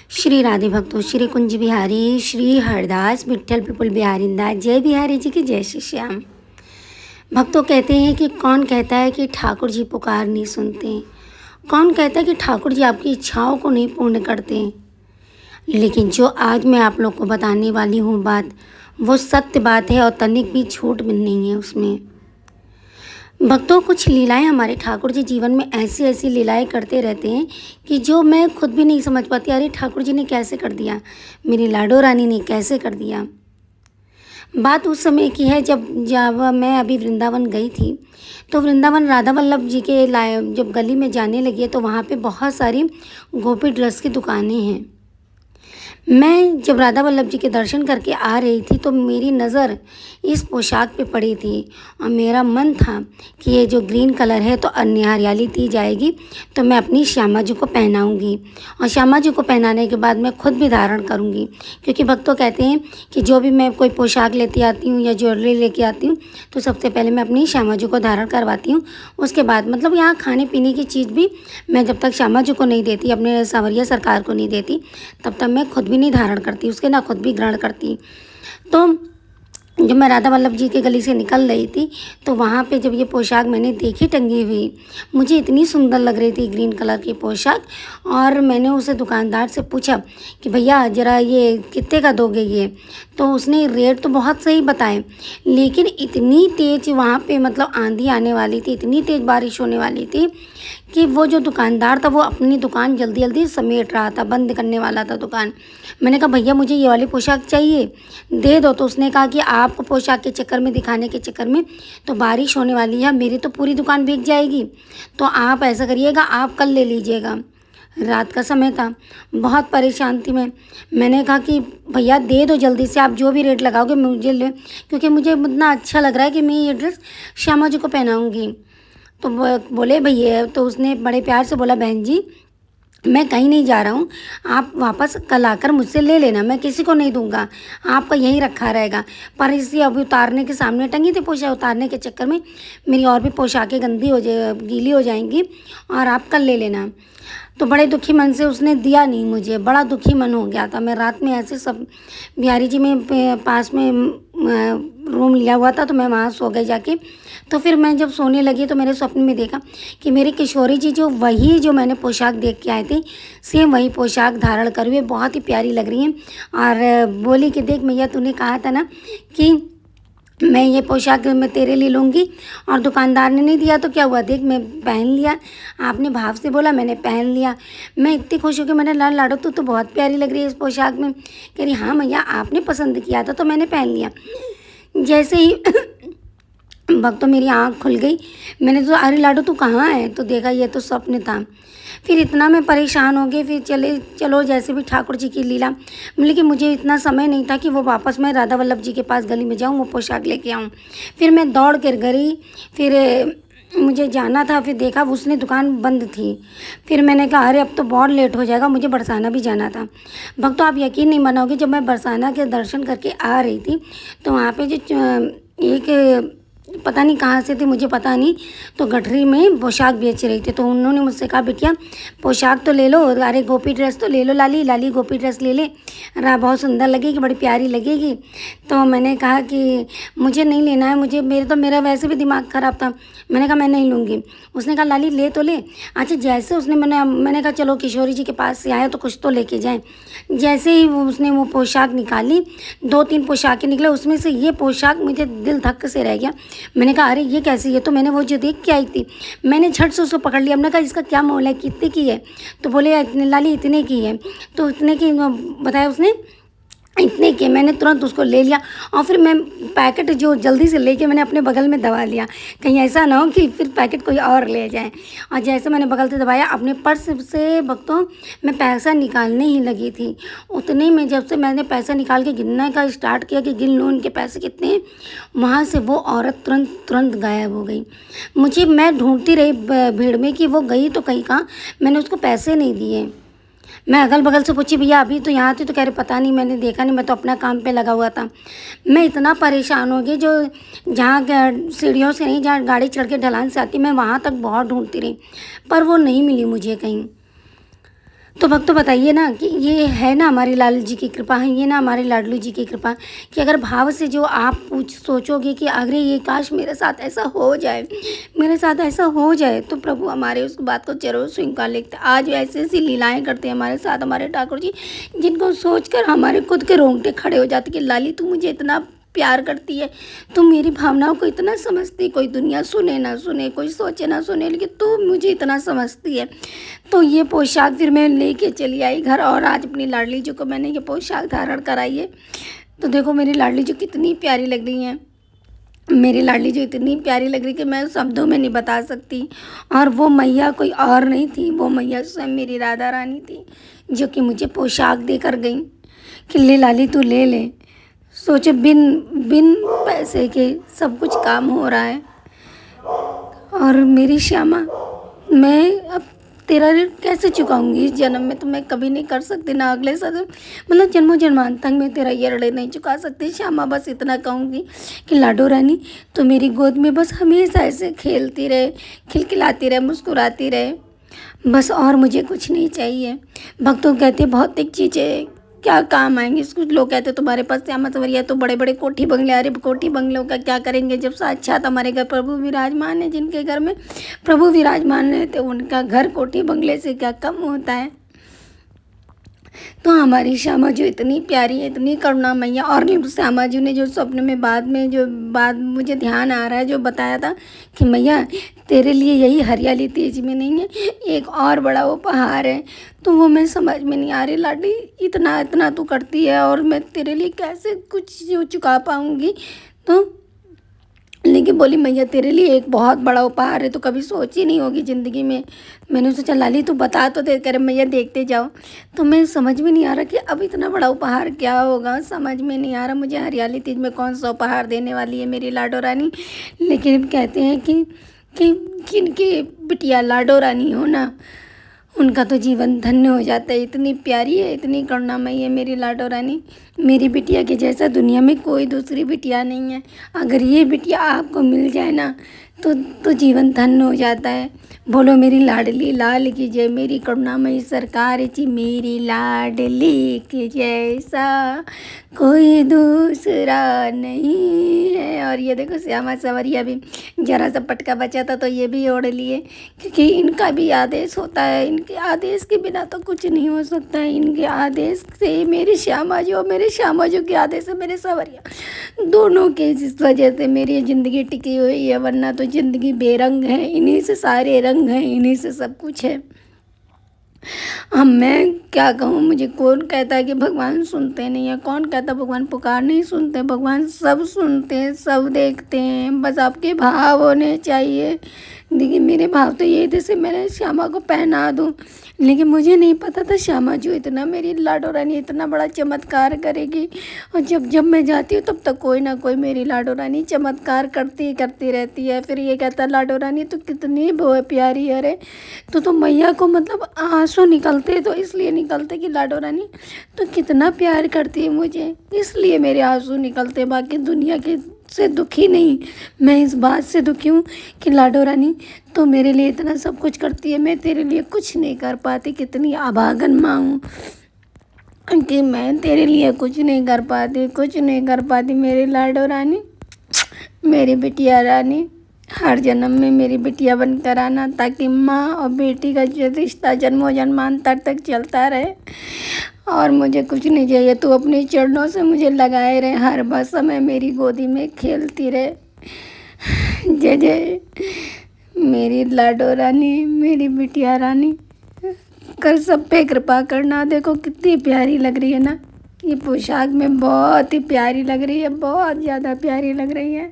श्री राधे भक्तों, श्री कुंज बिहारी, श्री हरदास विट्ठल पिपुल बिहारी दास, जय बिहारी जी की जय श्री श्याम। भक्तों कहते हैं कि कौन कहता है कि ठाकुर जी पुकार नहीं सुनते, कौन कहता है कि ठाकुर जी आपकी इच्छाओं को नहीं पूर्ण करते। लेकिन जो आज मैं आप लोग को बताने वाली हूँ बात, वो सत्य बात है और तनिक भी झूठ भी नहीं है उसमें। भक्तों, कुछ लीलाएं हमारे ठाकुर जी जीवन में ऐसी ऐसी लीलाएं करते रहते हैं कि जो मैं खुद भी नहीं समझ पाती, अरे ठाकुर जी ने कैसे कर दिया, मेरी लाडो रानी ने कैसे कर दिया। बात उस समय की है जब मैं अभी वृंदावन गई थी। तो वृंदावन राधा वल्लभ जी के जब गली में जाने लगी तो वहाँ पे बहुत सारी गोपी ड्रेस की दुकानें हैं। मैं जब राधा वल्लभ जी के दर्शन करके आ रही थी तो मेरी नज़र इस पोशाक पे पड़ी थी और मेरा मन था कि ये जो ग्रीन कलर है तो अन्य हरियाली दी जाएगी तो मैं अपनी श्यामा जी को पहनाऊंगी और श्यामा जी को पहनाने के बाद मैं खुद भी धारण करूंगी। क्योंकि भक्तों कहते हैं कि जो भी मैं कोई पोशाक लेती आती हूँ या ज्वेलरी लेके आती हूँ तो सबसे पहले मैं अपनी श्यामा जी को धारण करवाती हूँ। उसके बाद मतलब यहाँ खाने पीने की चीज़ भी मैं जब तक श्यामा जी को नहीं देती, अपने सांवरिया सरकार को नहीं देती, तब तक मैं खुद भी नहीं धारण करती, उसके ना खुद भी ग्रहण करती। तो जब मैं राधा वल्लभ जी की गली से निकल रही थी तो वहाँ पे जब ये पोशाक मैंने देखी टंगी हुई, मुझे इतनी सुंदर लग रही थी ग्रीन कलर की पोशाक। और मैंने उसे दुकानदार से पूछा कि भैया ज़रा ये कितने का दोगे ये। तो उसने रेट तो बहुत सही बताए, लेकिन इतनी तेज़ वहाँ पे मतलब आंधी आने वाली थी, इतनी तेज़ बारिश होने वाली थी कि वो जो दुकानदार था वो अपनी दुकान जल्दी जल्दी समेट रहा था, बंद करने वाला था दुकान। मैंने कहा भैया मुझे ये वाली पोशाक चाहिए, दे दो। तो उसने कहा कि आपको पोशाक के चक्कर में, दिखाने के चक्कर में तो बारिश होने वाली है, मेरी तो पूरी दुकान भीग जाएगी, तो आप ऐसा करिएगा आप कल ले लीजिएगा। रात का समय था, बहुत परेशान थी मैंने कहा कि भैया दे दो जल्दी से, आप जो भी रेट लगाओगे मुझे ले, क्योंकि मुझे इतना अच्छा लग रहा है कि मैं ये ड्रेस श्यामा जी को पहनाऊँगी। तो बोले भैया, तो उसने बड़े प्यार से बोला बहन जी मैं कहीं नहीं जा रहा हूँ, आप वापस कल आकर मुझसे ले लेना, मैं किसी को नहीं दूंगा, आपका यहीं रखा रहेगा। पर इसी अभी उतारने के सामने टंगी थी पोशाक, उतारने के चक्कर में मेरी और भी पोशाकें गंदी हो जाए, गीली हो जाएंगी और आप कल ले लेना। तो बड़े दुखी मन से उसने दिया नहीं, मुझे बड़ा दुखी मन हो गया था। मैं रात में ऐसे सब बिहारी जी में पास में रूम लिया हुआ था तो मैं वहाँ सो गई जाके। तो फिर मैं जब सोने लगी तो मेरे स्वप्न में देखा कि मेरी किशोरी जी जो वही जो मैंने पोशाक देख के आए थे, सेम वही पोशाक धारण कर हुए बहुत ही प्यारी लग रही हैं। और बोली कि देख मैया तूने कहा था ना कि मैं ये पोशाक मैं तेरे लिए लूँगी और दुकानदार ने नहीं दिया तो क्या हुआ, देख मैं पहन लिया, आपने भाव से बोला मैंने पहन लिया। मैं इतनी खुश हो कि मैंने लाडो तू तो बहुत प्यारी लग रही है इस पोशाक में। कह रही हाँ मैया आपने पसंद किया था तो मैंने पहन लिया। जैसे ही भक्तों मेरी आँख खुल गई, मैंने तो अरे लाडो तू कहाँ है, तो देखा ये तो स्वप्न था। फिर इतना मैं परेशान हो गई, फिर चलो जैसे भी ठाकुर जी की लीला, लेकिन मुझे इतना समय नहीं था कि वो वापस मैं राधा वल्लभ जी के पास गली में जाऊँ वो पोशाक लेके आऊँ। फिर मैं दौड़ कर गई, फिर मुझे जाना था, फिर देखा उसने दुकान बंद थी। फिर मैंने कहा अरे अब तो बहुत लेट हो जाएगा, मुझे बरसाना भी जाना था। भक्तों आप यकीन नहीं मानोगे, जब मैं बरसाना के दर्शन करके आ रही थी तो वहाँ पे जो एक पता नहीं कहाँ से थे मुझे पता नहीं, तो गठरी में पोशाक बेच रही थी। तो उन्होंने मुझसे कहा बिटिया पोशाक तो ले लो, अरे गोपी ड्रेस तो ले लो, लाली लाली गोपी ड्रेस ले ले, बहुत सुंदर लगेगी, बड़ी प्यारी लगेगी। तो मैंने कहा कि मुझे नहीं लेना है, मुझे मेरा वैसे भी दिमाग ख़राब था। मैंने कहा मैं नहीं लूँगी। उसने कहा लाली ले तो ले। अच्छा जैसे उसने मैंने कहा चलो किशोरी जी के पास से आए तो कुछ तो लेके जाएँ। जैसे ही उसने वो पोशाक निकाली, 2-3 पोशाकें निकले, उसमें से ये पोशाक मुझे दिल धक से रह गया। मैंने कहा अरे ये कैसी है, तो मैंने वो जो देख के आई थी मैंने झट से उसको पकड़ लिया। हमने कहा इसका क्या मोल है, कितने की है, तो बोले इतने लाली इतने की है। तो इतने की बताया उसने, इतने के। मैंने तुरंत उसको ले लिया और फिर मैं पैकेट जो जल्दी से लेके मैंने अपने बगल में दबा लिया, कहीं ऐसा ना हो कि फिर पैकेट कोई और ले जाए। और जैसे मैंने बगल से दबाया, अपने पर्स से भक्तों मैं पैसा निकालने ही लगी थी, उतने में जब से मैंने पैसा निकाल के गिनने का स्टार्ट किया कि गिन लो उनके पैसे कितने हैं, वहाँ से वो औरत तुरंत गायब हो गई। मैं ढूंढती रही भीड़ में कि वो गई तो कहीं कहाँ, मैंने उसको पैसे नहीं दिए। मैं अगल बगल से पूछी भैया अभी तो यहाँ थी, तो कह रहे पता नहीं मैंने देखा नहीं, मैं तो अपना काम पे लगा हुआ था। मैं इतना परेशान हो गई, जो जहाँ सीढ़ियों से नहीं, जहाँ गाड़ी चढ़ के ढलान से आती मैं वहाँ तक बहुत ढूंढती रही पर वो नहीं मिली मुझे कहीं। तो भक्तों बताइए ना कि ये है ना हमारे लाल जी की कृपा है, ये ना हमारे लाडलू जी की कृपा कि अगर भाव से जो आप पूछ सोचोगे कि अरे ये काश मेरे साथ ऐसा हो जाए, मेरे साथ ऐसा हो जाए, तो प्रभु हमारे उस बात को जरूर स्वीकार लेते। आज ऐसी ऐसी लीलाएं करते हैं हमारे साथ हमारे ठाकुर जी, जिनको सोचकर हमारे खुद के रोंगटे खड़े हो जाते कि लाली तू मुझे इतना प्यार करती है, तू मेरी भावनाओं को इतना समझती, कोई दुनिया सुने ना सुने, कोई सोचे ना सुने, लेकिन तू मुझे इतना समझती है। तो ये पोशाक फिर मैं लेके चली आई घर और आज अपनी लाडली जी को मैंने ये पोशाक धारण कराई है। तो देखो मेरी लाडली जी कितनी प्यारी लग रही हैं, मेरी लाडली जी इतनी प्यारी लग रही कि मैं शब्दों में नहीं बता सकती। और वो मैया कोई और नहीं थी, वो मैया स्वयं मेरी राधा रानी थी, जो कि मुझे पोशाक देकर गई कि ले लाली तू ले ले। सोचे बिन बिन पैसे के सब कुछ काम हो रहा है। और मेरी श्यामा, मैं अब तेरा ऋण कैसे चुकाऊंगी? इस जन्म में तो मैं कभी नहीं कर सकती, ना अगले जन्म, मतलब जन्मों जन्मांतर में तेरा ये ऋण नहीं चुका सकती श्यामा। बस इतना कहूँगी कि लाडो रानी तो मेरी गोद में बस हमेशा ऐसे खेलती रहे, खिलखिलाती रहे, मुस्कुराती रहे, बस और मुझे कुछ नहीं चाहिए। भक्तों कहते भौतिक चीज़ें क्या काम आएंगी? कुछ लोग कहते तुम्हारे पास श्यामा संवरिया तो बड़े बड़े कोठी बंगले, अरे कोठी बंगलों का क्या करेंगे जब साक्षात हमारे घर प्रभु विराजमान है। जिनके घर में प्रभु विराजमान रहते उनका घर कोठी बंगले से क्या कम होता है? तो हमारी श्यामा जो इतनी प्यारी है, इतनी करुणामयी है। और श्यामा जी ने जो स्वप्न में बाद में जो बात मुझे ध्यान आ रहा है, जो बताया था कि मैया तेरे लिए यही हरियाली तेज में नहीं है, एक और बड़ा उपहार है। तो वो मैं समझ में नहीं आ रही लाडी, इतना इतना तू करती है और मैं तेरे लिए कैसे कुछ जो चुका पाऊँगी? तो लेकिन बोली मैया तेरे लिए एक बहुत बड़ा उपहार है, तो कभी सोची नहीं होगी ज़िंदगी में। मैंने सोचा लाली तू बता तो दे, करे मैया देखते जाओ। तो मैं समझ में नहीं आ रहा कि अब इतना बड़ा उपहार क्या होगा, समझ में नहीं आ रहा मुझे हरियाली तीज में कौन सा उपहार देने वाली है मेरी लाडो रानी। लेकिन कहते हैं कि जिनकी बिटिया लाडो रानी हो ना, उनका तो जीवन धन्य हो जाता है। इतनी प्यारी है, इतनी करुणामयी है मेरी लाडो रानी। मेरी बिटिया के जैसा दुनिया में कोई दूसरी बिटिया नहीं है। अगर ये बिटिया आपको मिल जाए ना तो जीवन धन्य हो जाता है। बोलो मेरी लाडली लाल की जय, मेरी करुणामयी सरकार जी, मेरी लाडली के जैसा कोई दूसरा नहीं है। और ये देखो श्यामा संवरिया भी जरा सा पटका बचा था तो ये भी ओढ़ लिए, क्योंकि इनका भी आदेश होता है, इनके आदेश के बिना तो कुछ नहीं हो सकता है। इनके आदेश से मेरी श्यामा जो, मेरे श्यामा जो के आदेश से मेरे संवरिया, दोनों के जिस वजह से मेरी ज़िंदगी टिकी हुई है, वरना तो ज़िंदगी बेरंग है। इन्हीं से सारे रंग हैं, इन्हीं से सब कुछ है। अब मैं क्या कहूँ? मुझे कौन कहता है कि भगवान सुनते नहीं है? कौन कहता भगवान पुकार नहीं सुनते? भगवान सब सुनते हैं, सब देखते हैं, बस आपके भाव होने चाहिए। देखिए मेरे भाव तो ये थे से मैंने श्यामा को पहना दूँ, लेकिन मुझे नहीं पता था श्यामा जो इतना, मेरी लाडो रानी इतना बड़ा चमत्कार करेगी। और जब जब मैं जाती हूँ तब तक कोई ना कोई मेरी लाडो रानी चमत्कार करती रहती है। फिर ये कहता लाडो रानी तो कितनी प्यारी है रे। तो मैया को मतलब आंसू निकलते, तो इसलिए निकलते कि लाडो रानी तो कितना प्यार करती है मुझे, इसलिए मेरे आंसू निकलते। बाकी दुनिया के से दुखी नहीं, मैं इस बात से दुखी हूँ कि लाडो रानी तो मेरे लिए इतना सब कुछ करती है, मैं तेरे लिए कुछ नहीं कर पाती। कितनी अभागन माँ हूँ कि मैं तेरे लिए कुछ नहीं कर पाती, कुछ नहीं कर पाती। मेरी लाडो रानी, मेरी बिटिया रानी, हर जन्म में मेरी बिटिया बनकर आना, ताकि माँ और बेटी का जो रिश्ता जन्मों जन्मांतर तक चलता रहे। और मुझे कुछ नहीं चाहिए, तू अपने चरणों से मुझे लगाए रहे, हर बस समय मेरी गोदी में खेलती रहे। जय जय मेरी लाडो रानी, मेरी बिटिया रानी, कर सब पे कृपा करना। देखो कितनी प्यारी लग रही है ना, ये पोशाक में बहुत ही प्यारी लग रही है, बहुत ज़्यादा प्यारी लग रही है,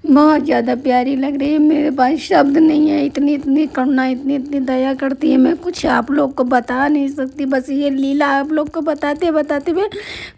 बहुत ज़्यादा प्यारी लग रही है। मेरे पास शब्द नहीं है, इतनी इतनी करुणा, इतनी इतनी दया करती है, मैं कुछ आप लोग को बता नहीं सकती। बस ये लीला आप लोग को बताते बताते मैं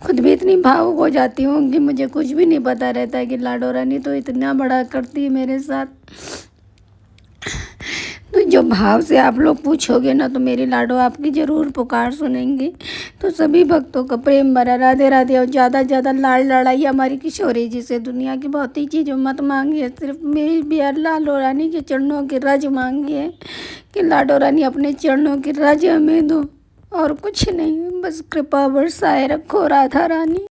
खुद भी इतनी भावुक हो जाती हूँ कि मुझे कुछ भी नहीं पता रहता है कि लाडो रानी तो इतना बड़ा करती है मेरे साथ। तो जो भाव से आप लोग पूछोगे ना तो मेरी लाडो आपकी ज़रूर पुकार सुनेंगी। तो सभी भक्तों का प्रेम भरा राधे राधे। और ज़्यादा ज़्यादा लाड़ लड़ाई हमारी किशोरी जी से, दुनिया की बहुत ही चीज़ों मत मांगिए, सिर्फ मेरी भी लाडो रानी के चरणों की रज मांगिए कि लाडो रानी अपने चरणों की रज हमें दो। और कुछ नहीं, बस कृपा बरसाए रखो राधा रानी।